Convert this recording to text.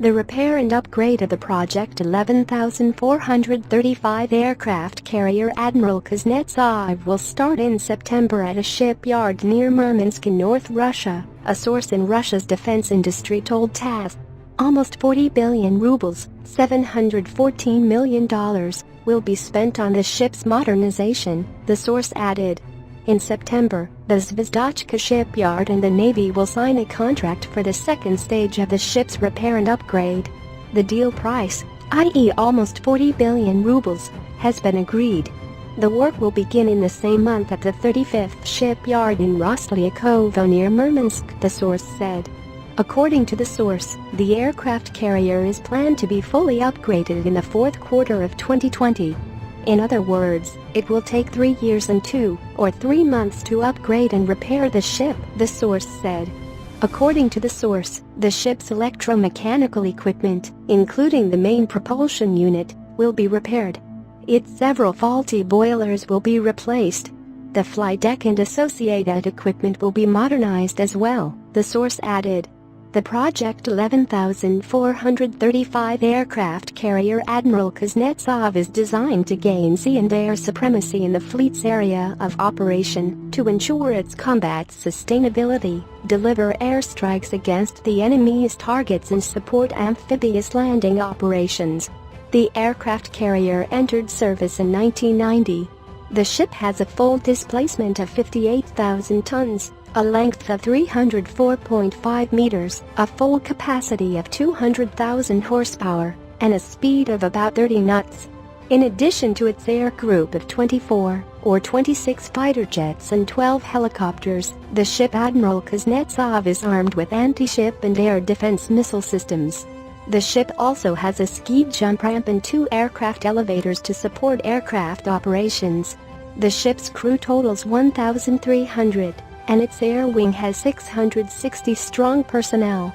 The repair and upgrade of the Project 11435 aircraft carrier Admiral Kuznetsov will start in September at a shipyard near Murmansk in North Russia, a source in Russia's defense industry told TASS. Almost 40 billion rubles, $714 million, will be spent on the ship's modernization, the source added. In September, the Zvezdochka shipyard and the Navy will sign a contract for the second stage of the ship's repair and upgrade. The deal price, i.e. almost 40 billion rubles, has been agreed. The work will begin in the same month at the 35th shipyard in Roslyakovo near Murmansk, the source said. According to the source, the aircraft carrier is planned to be fully upgraded in the fourth quarter of 2020. In other words, it will take 3 years and 2 or 3 months to upgrade and repair the ship, the source said. According to the source, the ship's electromechanical equipment, including the main propulsion unit, will be repaired. Its several faulty boilers will be replaced. The flight deck and associated equipment will be modernized as well, the source added. The Project 11435 aircraft carrier Admiral Kuznetsov is designed to gain sea and air supremacy in the fleet's area of operation to ensure its combat sustainability, deliver airstrikes against the enemy's targets and support amphibious landing operations. The aircraft carrier entered service in 1990. The ship has a full displacement of 58,000 tons, a length of 304.5 meters, a full capacity of 200,000 horsepower, and a speed of about 30 knots. In addition to its air group of 24 or 26 fighter jets and 12 helicopters, the ship Admiral Kuznetsov is armed with anti-ship and air defense missile systems. The ship also has a ski jump ramp and 2 aircraft elevators to support aircraft operations. The ship's crew totals 1,300. And its air wing has 660 strong personnel.